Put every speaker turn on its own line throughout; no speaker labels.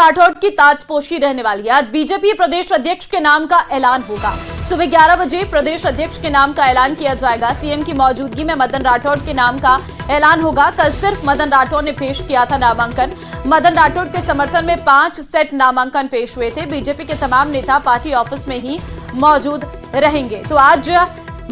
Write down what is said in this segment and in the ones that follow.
राठौड़ की ताजपोशी रहने वाली है। आज बीजेपी प्रदेश अध्यक्ष के नाम का ऐलान होगा। सुबह 11 बजे प्रदेश अध्यक्ष के नाम का ऐलान किया जाएगा। सीएम की मौजूदगी में मदन राठौड़ के नाम का ऐलान होगा। कल सिर्फ मदन राठौड़ ने पेश किया था नामांकन। मदन राठौड़ के समर्थन में 5 सेट नामांकन पेश हुए थे। बीजेपी के तमाम नेता पार्टी ऑफिस में ही मौजूद रहेंगे। तो आज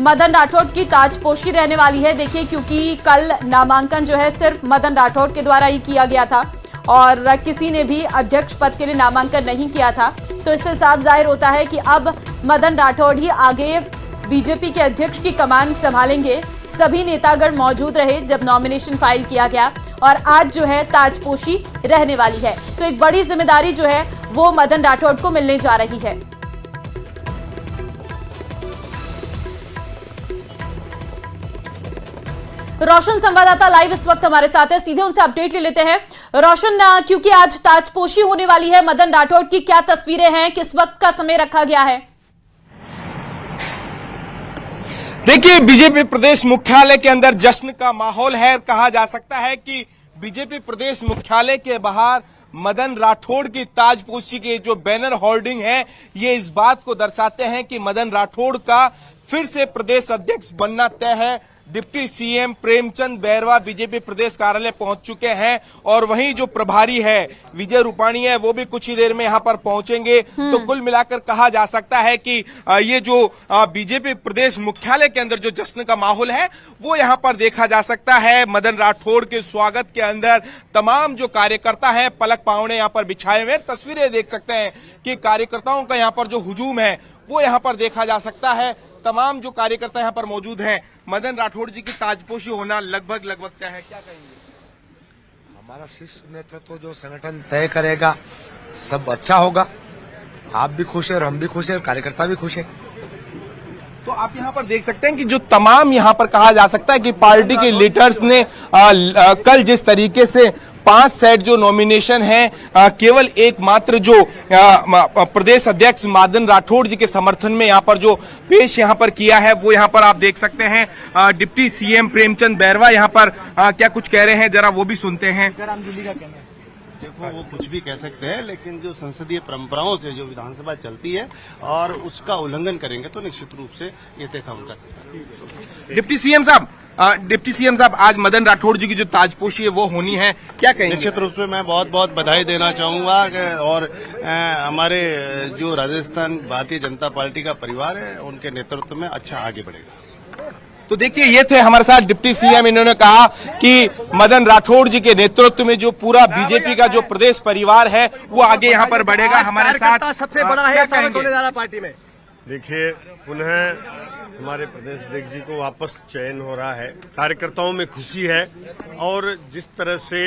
मदन राठौड़ की ताजपोशी रहने वाली है। देखिए, क्योंकि कल नामांकन जो है सिर्फ मदन राठौड़ के द्वारा ही किया गया था और किसी ने भी अध्यक्ष पद के लिए नामांकन नहीं किया था, तो इससे साफ जाहिर होता है कि अब मदन राठौड़ ही आगे बीजेपी के अध्यक्ष की कमान संभालेंगे। सभी नेतागण मौजूद रहे जब नॉमिनेशन फाइल किया गया और आज जो है ताजपोशी रहने वाली है। तो एक बड़ी जिम्मेदारी जो है वो मदन राठौड़ को मिलने जा रही है। रोशन संवाददाता लाइव इस वक्त हमारे साथ है, सीधे उनसे अपडेट ले लेते हैं। रोशन, क्योंकि आज ताजपोशी होने वाली है मदन राठौड़ की, क्या तस्वीरें हैं, किस वक्त का समय रखा गया है?
देखिए, बीजेपी प्रदेश मुख्यालय के अंदर जश्न का माहौल है। कहा जा सकता है कि बीजेपी प्रदेश मुख्यालय के बाहर मदन राठौड़ की ताजपोशी के जो बैनर होर्डिंग है, ये इस बात को दर्शाते हैं कि मदन राठौड़ का फिर से प्रदेश अध्यक्ष बनना तय है। Deputy CM Premchand Bairwa BJP प्रदेश कार्यालय पहुंच चुके हैं और वहीं जो प्रभारी है विजय रूपाणी है वो भी कुछ ही देर में यहां पर पहुंचेंगे। तो कुल मिलाकर कहा जा सकता है कि ये जो बीजेपी प्रदेश मुख्यालय के अंदर जो जश्न का माहौल है वो यहां पर देखा जा सकता है। मदन राठौड़ के स्वागत के अंदर तमाम जो कार्यकर्ता हैं पलक पावड़े यहां पर बिछाए हुए। तस्वीरें देख सकते हैं कि कार्यकर्ताओं का यहां पर जो हुजूम है वो यहां पर देखा जा सकता है। तमाम जो कार्यकर्ता यहां पर मौजूद हैं। मदन राठौड़ जी की ताजपोशी होना लगभग क्या है, क्या कहेंगे?
हमारा शीर्ष नेतृत्व जो संगठन तय करेगा सब अच्छा होगा। आप भी खुश हैं और हम भी खुश हैं, कार्यकर्ता भी खुश हैं।
तो आप यहाँ पर देख सकते हैं कि जो तमाम यहाँ पर कहा जा सकता है कि पार्टी के लीडर्स ने कल जिस तरीके से 5 सेट जो नॉमिनेशन है केवल एकमात्र जो प्रदेश अध्यक्ष मदन राठौड़ जी के समर्थन में यहाँ पर जो पेश यहाँ पर किया है वो यहाँ पर आप देख सकते हैं। डिप्टी सीएम प्रेमचंद बैरवा यहाँ पर क्या कुछ कह रहे हैं, जरा वो भी सुनते हैं।
देखो, वो कुछ भी कह सकते हैं, लेकिन जो संसदीय परंपराओं से जो विधानसभा चलती है और उसका उल्लंघन करेंगे तो निश्चित रूप से ये तय हम कर सकते हैं।
डिप्टी सीएम साहब, आज मदन राठौड़ जी की जो ताजपोशी है वो होनी है, क्या कहेंगे?
निश्चित रूप से मैं बहुत बधाई देना चाहूंगा और हमारे जो राजस्थान भारतीय जनता पार्टी का परिवार है उनके नेतृत्व में अच्छा आगे बढ़ेगा।
तो देखिए, ये थे हमारे साथ डिप्टी सीएम। इन्होंने कहा कि मदन राठौड़ जी के नेतृत्व में जो पूरा बीजेपी का जो प्रदेश परिवार है वो आगे यहाँ पर बढ़ेगा। हमारे साथ
सबसे बड़ा है पार्टी में।
देखिए, पुनः हमारे प्रदेश अध्यक्ष जी को वापस चयन हो रहा है। कार्यकर्ताओं में खुशी है और जिस तरह से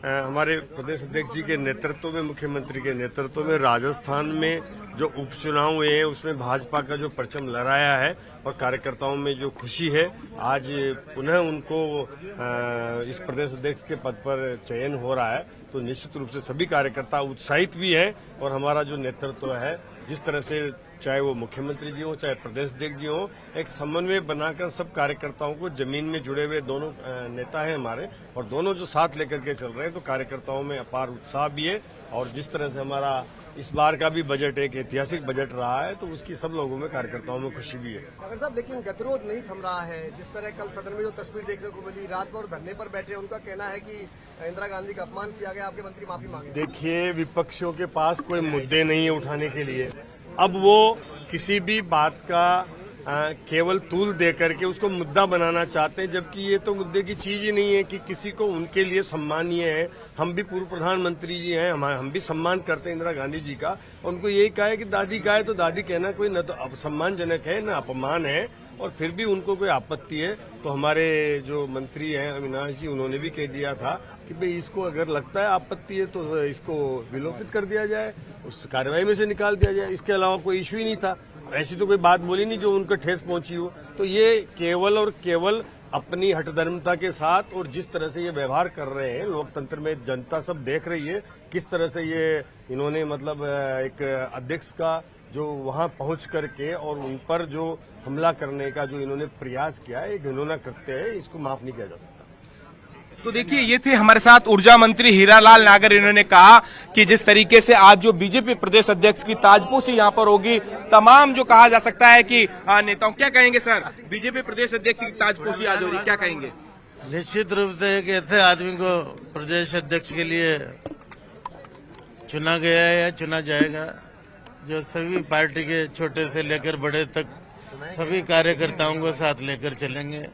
हमारे प्रदेश अध्यक्ष जी के नेतृत्व में, मुख्यमंत्री के नेतृत्व में राजस्थान में जो उपचुनाव हुए हैं उसमें भाजपा का जो परचम लहराया है और कार्यकर्ताओं में जो खुशी है, आज पुनः उनको इस प्रदेश अध्यक्ष के पद पर चयन हो रहा है। तो निश्चित रूप से सभी कार्यकर्ता उत्साहित भी हैं और हमारा जो नेतृत्व है जिस तरह से, चाहे वो मुख्यमंत्री जी हो चाहे प्रदेश अध्यक्ष जी हो, एक समन्वय बनाकर सब कार्यकर्ताओं को, जमीन में जुड़े हुए दोनों नेता हैं हमारे और दोनों जो साथ लेकर के चल रहे हैं, तो कार्यकर्ताओं में अपार उत्साह भी है। और जिस तरह से हमारा इस बार का भी बजट एक ऐतिहासिक बजट रहा है तो उसकी सब लोगों में, कार्यकर्ताओं में खुशी भी है।
अगर साहब, लेकिन गतिरोध नहीं थम रहा है। जिस तरह कल सदन में जो तस्वीर देखने को मिली, रात भर धरने पर बैठे, उनका कहना है कि इंदिरा गांधी का अपमान किया गया, आपके मंत्री माफी मांगे।
देखिए, विपक्षियों के पास कोई मुद्दे नहीं है उठाने के लिए। अब वो किसी भी बात का केवल तूल दे करके उसको मुद्दा बनाना चाहते हैं, जबकि ये तो मुद्दे की चीज ही नहीं है कि किसी को उनके लिए सम्मानीय है। हम भी पूर्व प्रधानमंत्री जी हैं, हम भी सम्मान करते हैं इंदिरा गांधी जी का। उनको यही कहा है कि दादी का है तो दादी कहना कोई न तो सम्मानजनक है न अपमान है, और फिर भी उनको कोई आपत्ति है तो हमारे जो मंत्री हैं अविनाश जी, उन्होंने भी कह दिया था कि भाई इसको अगर लगता है आपत्ति है तो इसको विलोपित कर दिया जाए, उस कार्रवाई में से निकाल दिया जाए। इसके अलावा कोई इश्यू ही नहीं था। ऐसी तो कोई बात बोली नहीं जो उनको ठेस पहुंची हो। तो ये केवल और केवल अपनी हठधर्मता के साथ और जिस तरह से ये व्यवहार कर रहे हैं लोकतंत्र में, जनता सब देख रही है किस तरह से ये इन्होंने मतलब एक अध्यक्ष का जो वहां पहुंच करके और उन पर जो हमला करने का जो इन्होंने प्रयास किया है, घिनौना कृत्य है, इसको माफ नहीं किया जा सकता।
तो देखिए, ये थे हमारे साथ ऊर्जा मंत्री हीरालाल नागर। इन्होंने कहा कि जिस तरीके से आज जो बीजेपी प्रदेश अध्यक्ष की ताजपोशी यहाँ पर होगी, तमाम जो कहा जा सकता है कि नेताओं, क्या कहेंगे सर, बीजेपी प्रदेश अध्यक्ष की ताजपोशी आज हो रही, क्या कहेंगे?
निश्चित रूप से एक ऐसे आदमी को प्रदेश अध्यक्ष के लिए चुना गया है या चुना जाएगा जो सभी पार्टी के छोटे से लेकर बड़े तक सभी कार्यकर्ताओं को साथ लेकर चलेंगे।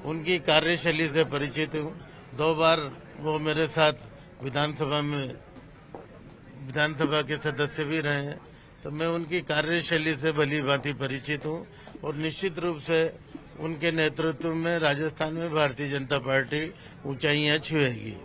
उनकी कार्यशैली से परिचित हूँ। 2 बार वो मेरे साथ विधानसभा के सदस्य भी रहे हैं, तो मैं उनकी कार्यशैली से भली भांति परिचित हूँ और निश्चित रूप से उनके नेतृत्व में राजस्थान में भारतीय जनता पार्टी ऊंचाइयां छुएगी।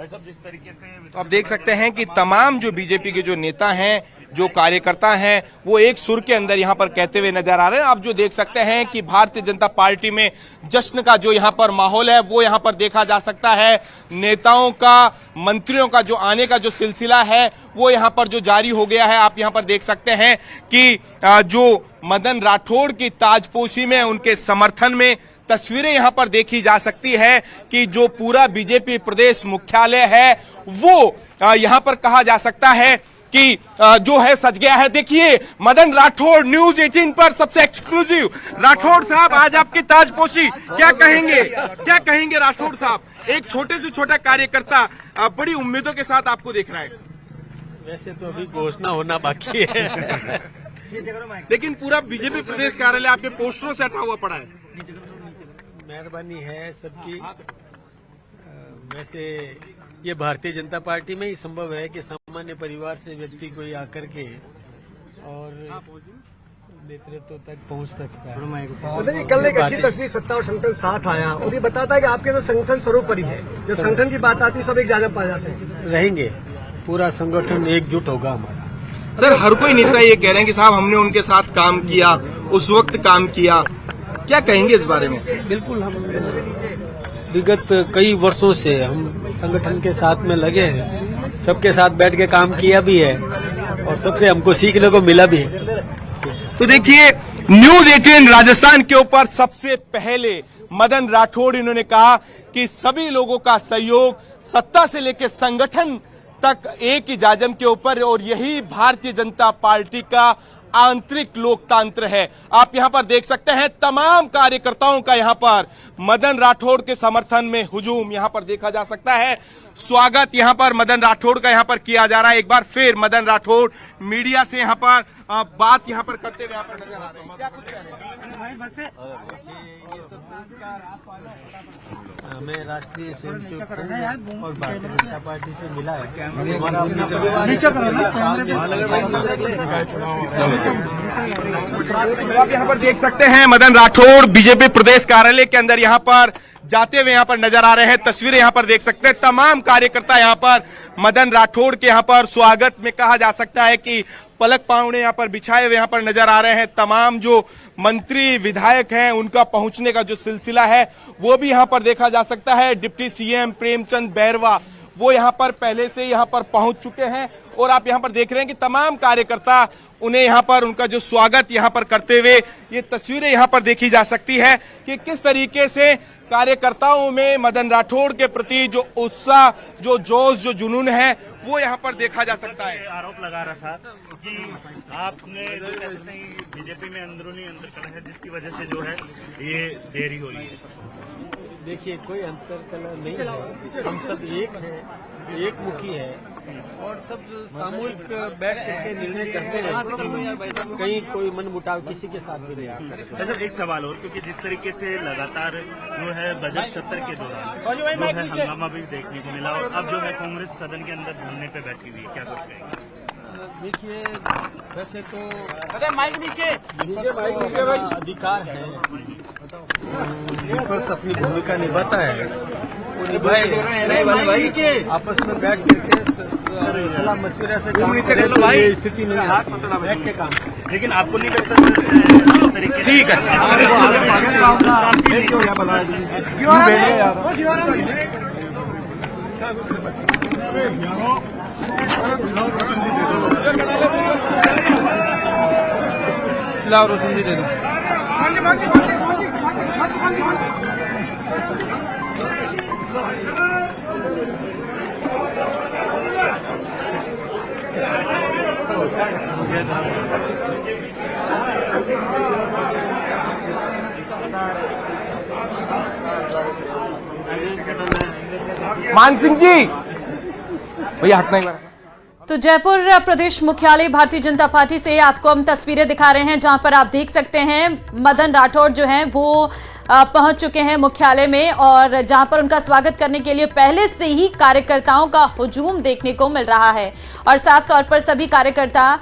जिस तरीके से तो आप देख सकते हैं कि तमाम जो बीजेपी के जो नेता हैं, जो कार्यकर्ता हैं, वो एक सुर के अंदर यहाँ पर कहते हुए नजर आ रहे हैं। आप जो देख सकते हैं कि भारतीय जनता पार्टी में जश्न का जो यहाँ पर माहौल है वो यहाँ पर देखा जा सकता है। नेताओं का, मंत्रियों का जो आने का जो सिलसिला है वो यहाँ पर जो जारी हो गया है। आप यहाँ पर देख सकते हैं कि जो मदन राठौड़ की ताजपोशी में, उनके समर्थन में तस्वीरें यहाँ पर देखी जा सकती है कि जो पूरा बीजेपी प्रदेश मुख्यालय है वो यहाँ पर कहा जा सकता है कि जो है सज गया है। देखिए, मदन राठौड़ न्यूज 18 पर सबसे एक्सक्लूसिव। राठौड़ साहब, आज आपकी ताजपोशी, क्या कहेंगे, क्या कहेंगे राठौड़ साहब? एक छोटे से छोटा कार्यकर्ता बड़ी उम्मीदों के साथ आपको देख रहा है।
वैसे तो अभी घोषणा होना बाकी है
लेकिन पूरा बीजेपी प्रदेश कार्यालय आपके पोस्टरों से हटा हुआ पड़ा है।
मेहरबानी है सबकी। वैसे ये भारतीय जनता पार्टी में ही संभव है कि सामान्य परिवार से व्यक्ति कोई आकर के और नेतृत्व तक पहुंच सकता है।
कल एक अच्छी तस्वीर सत्ता और संगठन साथ आया और ये बताता है कि आपके जो संगठन सर्वोपरि है, जब संगठन की बात आती है सब एक जगह पा जाते हैं।
रहेंगे, पूरा संगठन एकजुट होगा हमारा।
सर, हर कोई नेता ये कह रहे हैं कि साहब हमने उनके साथ काम किया, उस वक्त काम किया, क्या कहेंगे इस बारे में?
बिल्कुल, हम विगत कई वर्षों से हम संगठन के साथ में लगे हैं, सबके साथ बैठ के काम किया भी है और सबसे हमको सीखने को मिला भी है।
तो देखिए, न्यूज 18 राजस्थान के ऊपर सबसे पहले मदन राठौड़, इन्होंने कहा कि सभी लोगों का सहयोग सत्ता से लेकर संगठन तक एक ही जाजम के ऊपर, और यही भारतीय जनता पार्टी का आंतरिक लोकतंत्र है। आप यहां पर देख सकते हैं तमाम कार्यकर्ताओं का यहां पर मदन राठौड़ के समर्थन में हुजूम यहां पर देखा जा सकता है। स्वागत यहां पर मदन राठौड़ का यहां पर किया जा रहा है। एक बार फिर मदन राठौड़ मीडिया से यहां पर बात यहां पर करते हुए यहां पर नजर आ रहे हैं। क्या कुछ कह रहे हैं?
हमें राष्ट्रीय स्वयंसेवक संघ और भारतीय जनता पार्टी से मिला है। हमारा अपना परिवार
आप यहाँ पर देख सकते हैं मदन राठौड़ बीजेपी प्रदेश कार्यालय के अंदर यहाँ पर जाते हुए यहाँ पर नजर आ रहे हैं। तस्वीरें यहाँ पर देख सकते हैं, तमाम कार्यकर्ता यहाँ पर मदन राठौड़ के यहाँ पर स्वागत में कहा जा सकता है कि पलक पावने यहाँ पर बिछाए हुए यहाँ पर नजर आ रहे हैं। तमाम जो मंत्री विधायक हैं उनका पहुंचने का जो सिलसिला है वो भी यहाँ पर देखा जा सकता है। डिप्टी सीएम प्रेमचंद बैरवा वो यहाँ पर पहले से यहाँ पर पहुंच चुके हैं और आप यहाँ पर देख रहे हैं कि तमाम कार्यकर्ता उन्हें यहाँ पर उनका जो स्वागत यहाँ पर करते हुए ये तस्वीरें यहाँ पर देखी जा सकती है कि किस तरीके से कार्यकर्ताओं में मदन राठौड़ के प्रति जो उत्साह, जो जोश, जो जुनून है वो यहाँ पर देखा जा सकता है।
आरोप लगा रहा था कि आपने जो कह सकते हैं बीजेपी में अंदरूनी अंतरकलह है जिसकी वजह से जो है ये देरी हुई है।
देखिए, कोई अंतरकलह नहीं है, हम सब एक हैं, एक मुखी है और सब सामूहिक बैठ करके निर्णय करते हैं। कहीं कोई मनमुटाव किसी के साथ भी नहीं आता।
सर, एक सवाल और, क्योंकि जिस तरीके से लगातार जो है बजट सत्र के दौरान जो है हंगामा भी देखने को मिला और अब जो है कांग्रेस सदन के अंदर धरने पे बैठी हुई है, क्या कुछ कहेंगे?
देखिए, वैसे तो अधिकार है, विपक्ष अपनी भूमिका निभाता है, आपस में बैठ करके सलाह मशविरा से काम करें तो ये स्थिति नहीं है बैठ के काम।
लेकिन आपको नहीं लगता इस तरीके से? ठीक
लाओ रोशन जी दे दो। मान सिंह जी भैया हटना ही
तो जयपुर प्रदेश मुख्यालय भारतीय जनता पार्टी से आपको हम तस्वीरें दिखा रहे हैं, जहां पर आप देख सकते हैं मदन राठौड़ जो हैं वो पहुंच चुके हैं मुख्यालय में, और जहां पर उनका स्वागत करने के लिए पहले से ही कार्यकर्ताओं का हुजूम देखने को मिल रहा है। और साफ तौर पर सभी कार्यकर्ता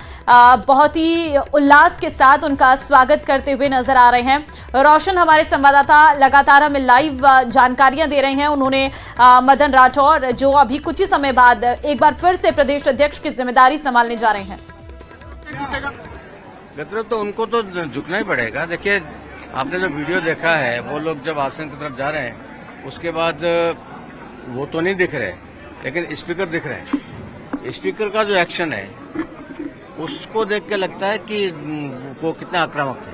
बहुत ही उल्लास के साथ उनका स्वागत करते हुए नजर आ रहे हैं। रोशन हमारे संवाददाता लगातार हमें लाइव जानकारियां दे रहे हैं। उन्होंने मदन राठौड़ जो अभी कुछ ही समय बाद एक बार फिर से प्रदेश अध्यक्ष की जिम्मेदारी संभालने जा रहे हैं।
तो उनको तो झुकना ही पड़ेगा। देखिए, आपने जो वीडियो देखा है, वो लोग जब आसन की तरफ जा रहे हैं उसके बाद वो तो नहीं दिख रहे, लेकिन स्पीकर दिख रहे हैं। स्पीकर का जो एक्शन है उसको देख के लगता है कि वो कितना आक्रामक थे।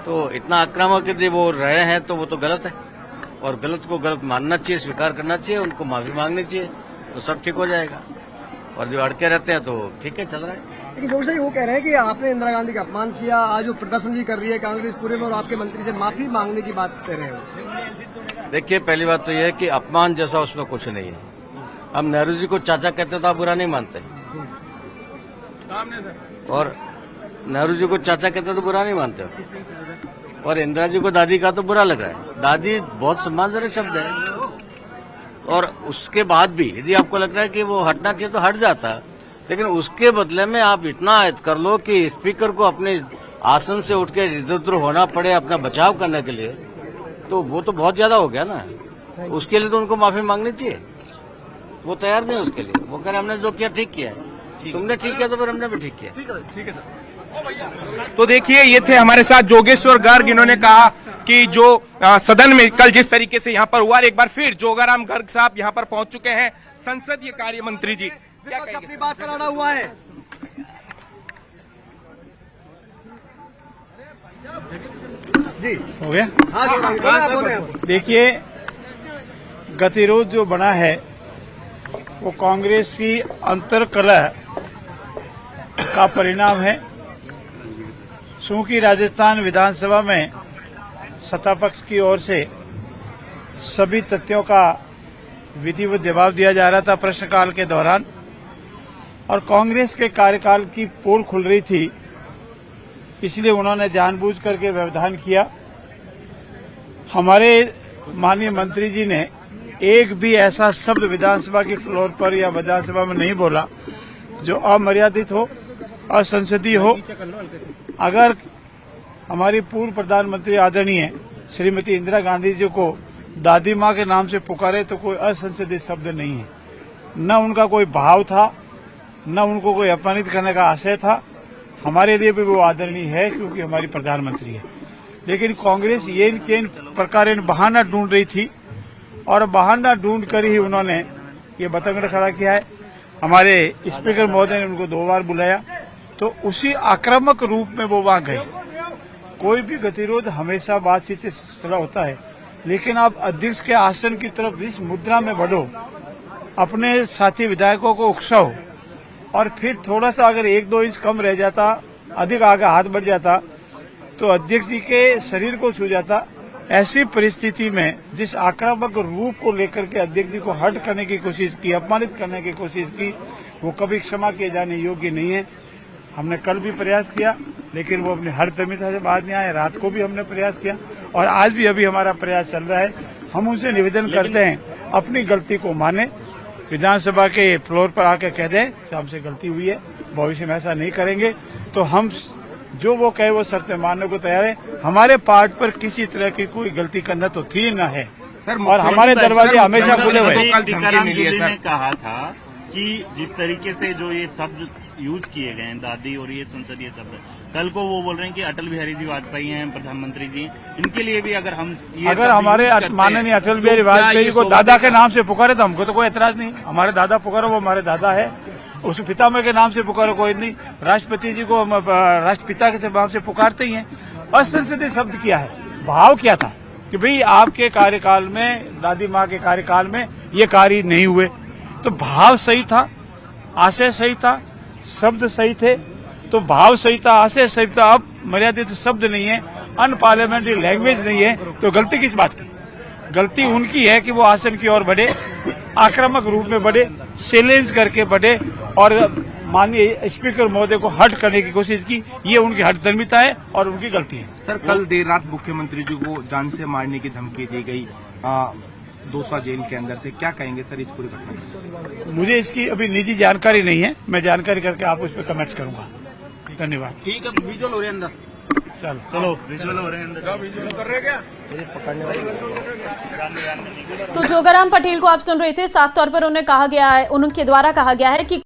तो इतना आक्रामक यदि वो रहे हैं तो वो तो गलत है, और गलत को गलत मानना चाहिए, स्वीकार करना चाहिए, उनको माफी मांगनी चाहिए, तो सब ठीक हो जाएगा। और जो अड़के रहते हैं तो ठीक है, चल रहा है।
लेकिन जोर से वो कह रहे हैं कि आपने इंदिरा गांधी का अपमान किया, आज वो प्रदर्शन भी कर रही है कांग्रेस पूरे में, और आपके मंत्री से माफी मांगने की बात कर रहे हैं।
देखिए, पहली बात तो यह है कि अपमान जैसा उसमें कुछ नहीं है। हम नेहरू जी को चाचा कहते तो आप बुरा नहीं मानते, और नेहरू जी को चाचा कहते तो बुरा नहीं मानते, और इंदिरा जी को दादी का तो बुरा लगा है। दादी बहुत सम्मानजनक शब्द है, और उसके बाद भी यदि आपको लग रहा है कि वो हटना चाहिए तो हट जाता, लेकिन उसके बदले में आप इतना कर लो कि स्पीकर को अपने आसन से उठ के इधर उधर होना पड़े अपना बचाव करने के लिए, तो वो तो बहुत ज्यादा हो गया ना। उसके लिए तो उनको माफी मांगनी चाहिए। वो तैयार नहीं उसके लिए, वो कह रहे हमने जो किया ठीक किया है, तुमने ठीक किया तो फिर हमने भी ठीक किया।
ठीक है सर।
तो देखिए, ये थे हमारे साथ जोगेश्वर गर्ग। इन्होंने कहा कि जो सदन में कल जिस तरीके से यहाँ पर हुआ, एक बार फिर जोगाराम गर्ग साहब यहाँ पर पहुंच चुके हैं, संसदीय कार्य मंत्री जी। क्या
अपनी बात पर अड़ा हुआ है। जी
हो गया।
हाँ,
देखिए, गतिरोध जो बना है वो कांग्रेस की अंतर्कलह का परिणाम है। चूंकि राजस्थान विधानसभा में सत्ता पक्ष की ओर से सभी तथ्यों का विधिवत जवाब दिया जा रहा था प्रश्नकाल के दौरान, और कांग्रेस के कार्यकाल की पोल खुल रही थी, इसलिए उन्होंने जानबूझ करके व्यवधान किया। हमारे माननीय मंत्री जी ने एक भी ऐसा शब्द विधानसभा की फ्लोर पर या विधानसभा में नहीं बोला जो अमर्यादित हो, असंसदीय हो। अगर हमारी पूर्व प्रधानमंत्री आदरणीय श्रीमती इंदिरा गांधी जी को दादी माँ के नाम से पुकारे तो कोई असंसदीय शब्द नहीं है। न उनका कोई भाव था, न उनको कोई अपमानित करने का आशय था। हमारे लिए भी वो आदरणीय है क्योंकि हमारी प्रधानमंत्री है। लेकिन कांग्रेस ये इन प्रकार बहाना ढूंढ रही थी, और बहाना ढूंढ कर ही उन्होंने ये बतंगड़ खड़ा किया है। हमारे स्पीकर महोदय ने उनको 2 बार बुलाया, तो उसी आक्रामक रूप में वो वहां गए। कोई भी गतिरोध हमेशा बातचीत से सुलझा होता है, लेकिन आप अध्यक्ष के आसन की तरफ इस मुद्रा में बढ़ो, अपने साथी विधायकों को उकसाओ, और फिर थोड़ा सा अगर 1-2 इंच कम रह जाता, अधिक आगे हाथ बढ़ जाता, तो अध्यक्ष जी के शरीर को छू जाता। ऐसी परिस्थिति में जिस आक्रामक रूप को लेकर के अध्यक्ष जी को हट करने की कोशिश की, अपमानित करने की कोशिश की, वो कभी क्षमा किए जाने योग्य नहीं है। हमने कल भी प्रयास किया, लेकिन वो अपनी हर तमिता से बाहर नहीं आए। रात को भी हमने प्रयास किया, और आज भी अभी हमारा प्रयास चल रहा है। हम उनसे निवेदन करते हैं, अपनी गलती को माने, विधानसभा के फ्लोर पर आकर कह दें कि हमसे गलती हुई है, भविष्य में ऐसा नहीं करेंगे। तो हम जो वो कहे वो शर्तें मानने को तैयार है। हमारे पार्ट पर किसी तरह की कोई गलती करना तो थी न है, और हमारे दरवाजे हमेशा खुले हुए हैं।
टीकाराम जूली ने कहा था कि जिस तरीके से जो ये शब्द यूज किए गए हैं, दादी और ये संसदीय शब्द, कल को वो बोल रहे हैं कि अटल बिहारी जी वाजपेयी हैं प्रधानमंत्री जी, इनके लिए भी अगर हम
अगर हमारे माननीय अटल बिहारी वाजपेयी को दादा के नाम से पुकारे तो हमको तो कोई एतराज नहीं। हमारे दादा पुकारो, वो हमारे दादा है, उस पितामह के नाम से पुकारो कोई नहीं। राष्ट्रपति जी को हम राष्ट्रपिता के नाम से पुकारते ही हैं। असंसदीय शब्द किया है, भाव क्या था,
कि भाई आपके कार्यकाल में, दादी माँ के कार्यकाल में ये कार्य नहीं हुए। तो भाव सही था, आशय सही था, शब्द सही थे। तो भाव सही था, आशय सही था, अब मर्यादित शब्द नहीं है, अनपार्लियामेंट्री लैंग्वेज नहीं है, तो गलती किस बात की? गलती उनकी है कि वो आसन की ओर बढ़े, आक्रामक रूप में बढ़े, चैलेंज करके बढ़े और माननीय स्पीकर महोदय को हट करने की कोशिश की। ये उनकी हठधर्मिता है और उनकी गलती है।
सर, कल देर रात मुख्यमंत्री जी को जान से मारने की धमकी दी गई दौसा जेल के अंदर से, क्या कहेंगे सर इस पूरी घटना से?
मुझे इसकी अभी निजी जानकारी नहीं है, मैं जानकारी करके आपको इस पर कमेंट्स करूंगा। धन्यवाद।
ठीक है, विजुअल हो रहे हैं अंदर। चलो विजुअल हो रहे हैं अंदर। विजुअल कर रहे क्या?
तो जोगाराम पटेल को आप सुन रहे थे। साफ तौर पर उन्हें कहा गया है, उनके द्वारा कहा गया है कि